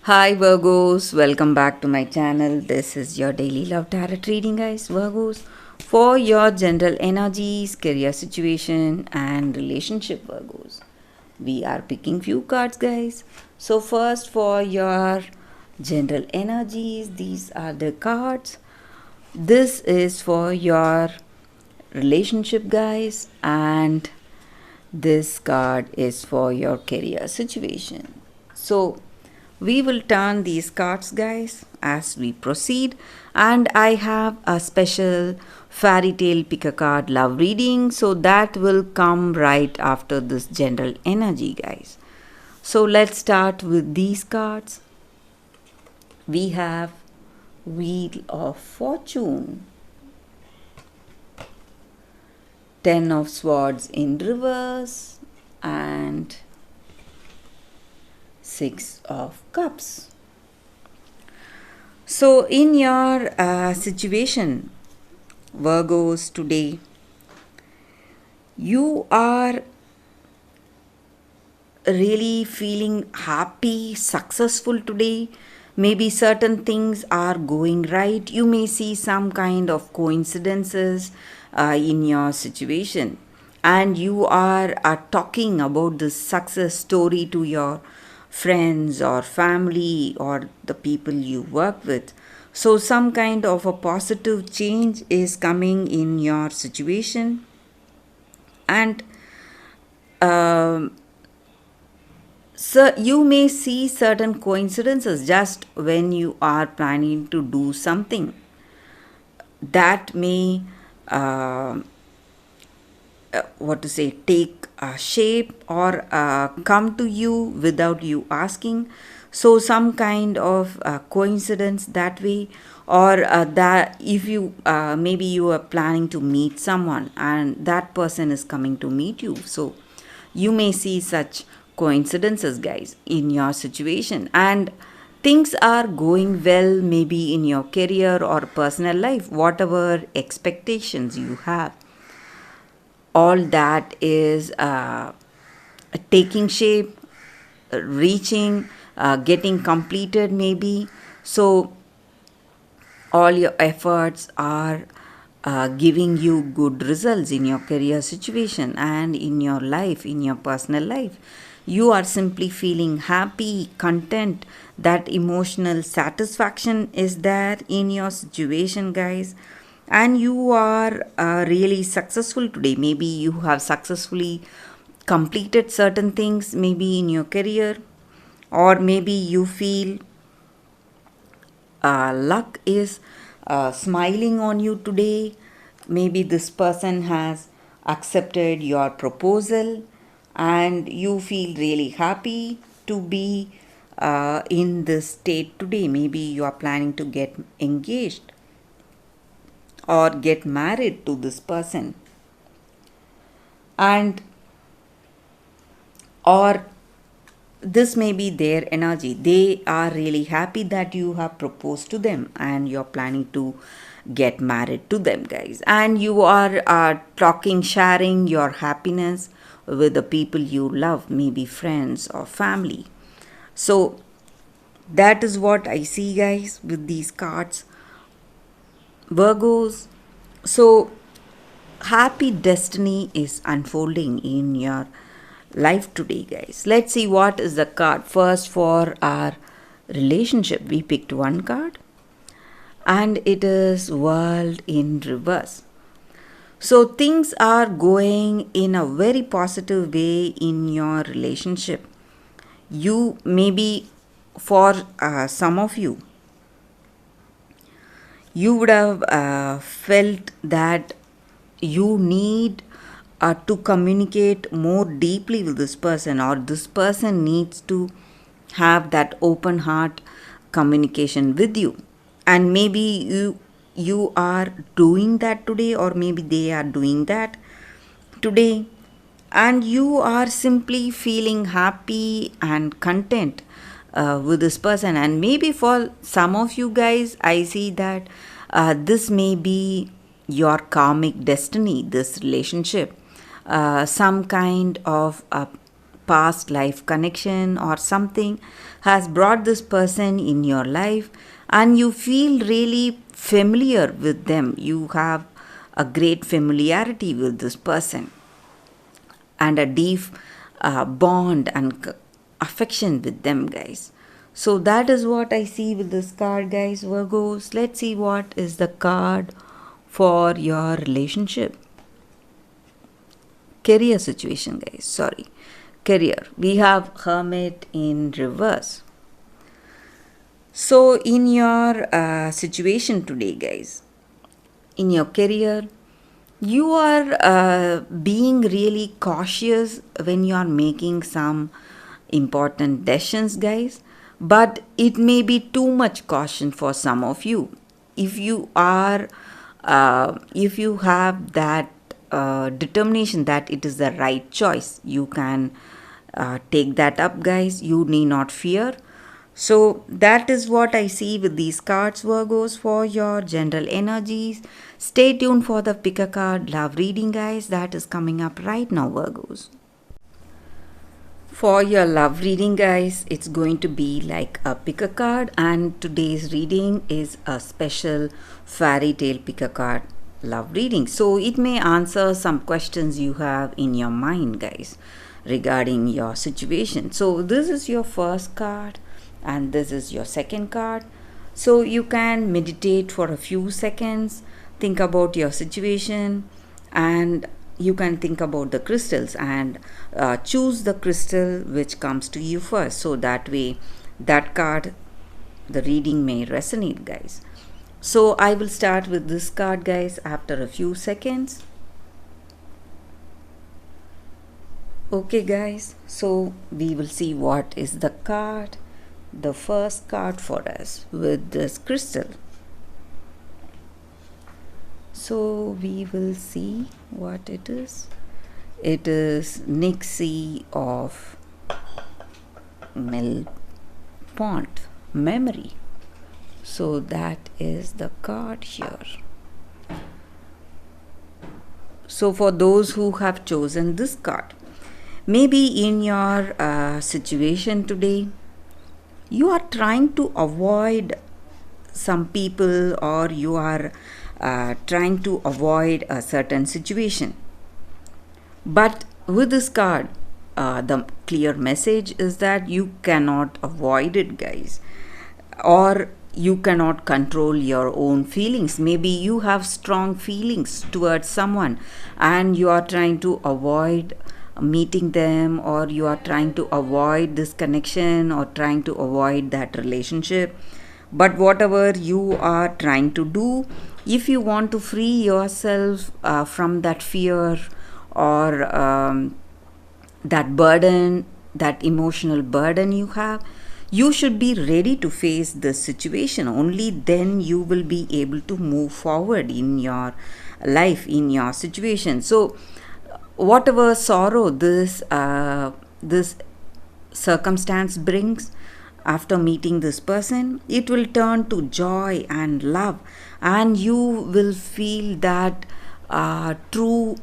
Hi Virgos, welcome back to my channel. This is your daily love tarot reading, guys. Virgos, for your general energies, career situation, and relationship, Virgos. We are picking few cards, guys. So, first, for your general energies, these are the cards. This is for your relationship, guys, and this card is for your career situation. So, we will turn these cards, guys, as we proceed. And I have a special fairy tale pick a card love reading, so that will come right after this general energy, guys. So, let's start with these cards. We have Wheel of Fortune, Ten of Swords in reverse, and Six of Cups. So, in your situation, Virgos, today, you are really feeling happy, successful today. Maybe certain things are going right. You may see some kind of coincidences in your situation, and you are talking about this success story to your friends or family or the people you work with. So, some kind of a positive change is coming in your situation, and um so you may see certain coincidences just when you are planning to do something that may uh, what to say take shape or come to you without you asking. So some kind of coincidence that way, or that if you maybe you are planning to meet someone and that person is coming to meet you, so you may see such coincidences, guys, in your situation, and things are going well, maybe in your career or personal life, whatever expectations you have, all that is taking shape, reaching, getting completed, maybe. So, all your efforts are giving you good results in your career situation and in your life, in your personal life. You are simply feeling happy, content, that emotional satisfaction is there in your situation, guys. And you are really successful today. Maybe you have successfully completed certain things, maybe in your career, or maybe you feel luck is smiling on you today. Maybe this person has accepted your proposal and you feel really happy to be in this state today. Maybe you are planning to get engaged or get married to this person, and or this may be their energy. They are really happy that you have proposed to them and you're planning to get married to them, guys. And you are talking, sharing your happiness with the people you love, maybe friends or family. So, that is what I see, guys, with these cards. Virgos. So, happy destiny is unfolding in your life today, guys. Let's see what is the card first for our relationship. We picked one card and it is World in reverse. So things are going in a very positive way in your relationship. You maybe, for some of you, you would have felt that you need to communicate more deeply with this person, or this person needs to have that open heart communication with you, and maybe you are doing that today, or maybe they are doing that today, and you are simply feeling happy and content with this person. And maybe for some of you guys, I see that this may be your karmic destiny, this relationship, some kind of past life connection or something has brought this person in your life, and you feel really familiar with them. You have a great familiarity with this person and a deep bond and affection with them, guys. So that is what I see with this card, guys. Virgos, let's see what is the card for your relationship. Career situation, guys. Sorry. Career. We have Hermit in reverse. So in your situation today, guys, in your career, you are being really cautious when you are making some important decisions, guys, but it may be too much caution for some of you. If you are if you have that determination that it is the right choice, you can take that up, guys. You need not fear. So that is what I see with these cards, Virgos, for your general energies. Stay tuned for the pick a card love reading, guys. That is coming up right now, Virgos. For your love reading, guys, it's going to be like a pick a card, and today's reading is a special fairy tale pick a card love reading. So it may answer some questions you have in your mind, guys, regarding your situation. So this is your first card and this is your second card. So you can meditate for a few seconds, think about your situation, and you can think about the crystals and choose the crystal which comes to you first. So that way, that card, the reading may resonate, guys. So I will start with this card, guys, after a few seconds. Okay, guys, so we will see what is the card, the first card for us with this crystal. So we will see what it is. It is Nixie of Millpont, memory. So that is the card here. So for those who have chosen this card, maybe in your situation today, you are trying to avoid some people, or you are trying to avoid a certain situation. But with this card, the clear message is that you cannot avoid it, guys, or you cannot control your own feelings. Maybe you have strong feelings towards someone and you are trying to avoid meeting them, or you are trying to avoid this connection or trying to avoid that relationship. But whatever you are trying to do, if you want to free yourself from that fear or that burden, that emotional burden you have, you should be ready to face this situation. Only then you will be able to move forward in your life, in your situation. So whatever sorrow this circumstance brings, after meeting this person, it will turn to joy and love, and you will feel that true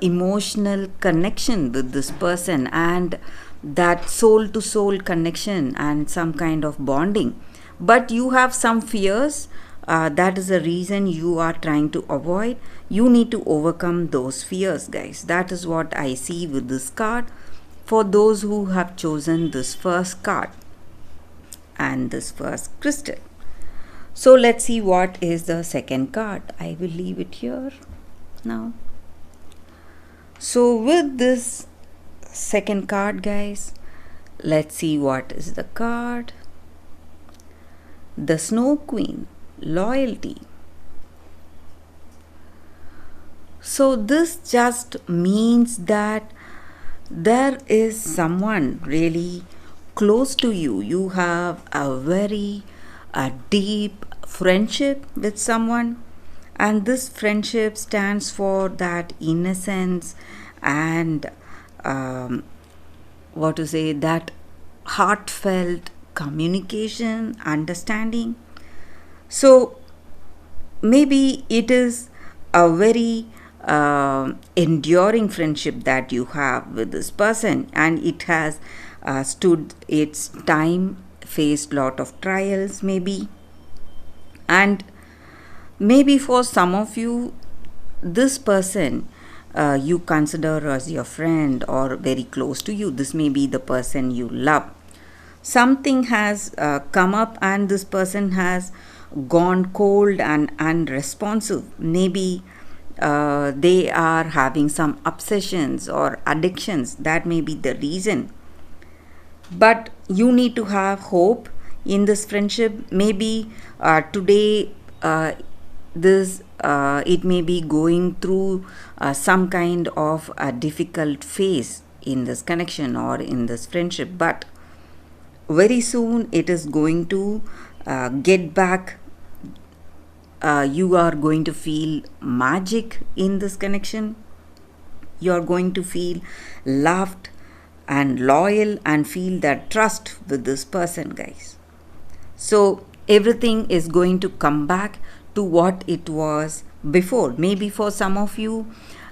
emotional connection with this person, and that soul to soul connection and some kind of bonding. But you have some fears, that is the reason you are trying to avoid. You need to overcome those fears, guys. That is what I see with this card for those who have chosen this first card and this first crystal. So let's see what is the second card. I will leave it here now. So with this second card, guys, let's see what is the card. The Snow Queen, loyalty. So this just means that there is someone really close to you. You have a very deep friendship with someone, and this friendship stands for that innocence and that heartfelt communication, understanding. So maybe it is a very enduring friendship that you have with this person, and it has stood its time, faced lot of trials maybe. And maybe for some of you, this person you consider as your friend or very close to you, this may be the person you love. Something has come up and this person has gone cold and unresponsive. Maybe they are having some obsessions or addictions. That may be the reason. But you need to have hope in this friendship. Maybe today this it may be going through some kind of a difficult phase in this connection or in this friendship, but very soon it is going to get back. You are going to feel magic in this connection. You are going to feel loved and loyal and feel that trust with this person, guys. So everything is going to come back to what it was before. Maybe for some of you,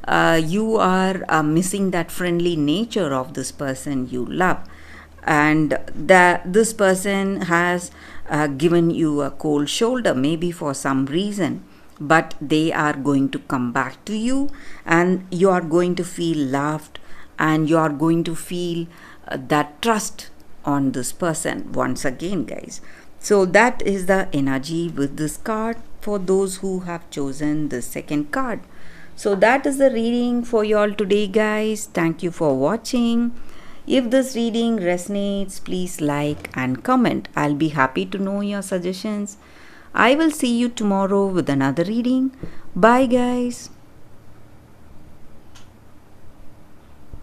you are missing that friendly nature of this person you love, and that this person has given you a cold shoulder maybe for some reason, but they are going to come back to you and you are going to feel loved and you are going to feel that trust on this person once again, guys. So that is the energy with this card for those who have chosen the second card. So that is the reading for you all today, guys. Thank you for watching. If this reading resonates, please like and comment. I'll be happy to know your suggestions. I will see you tomorrow with another reading. Bye, guys.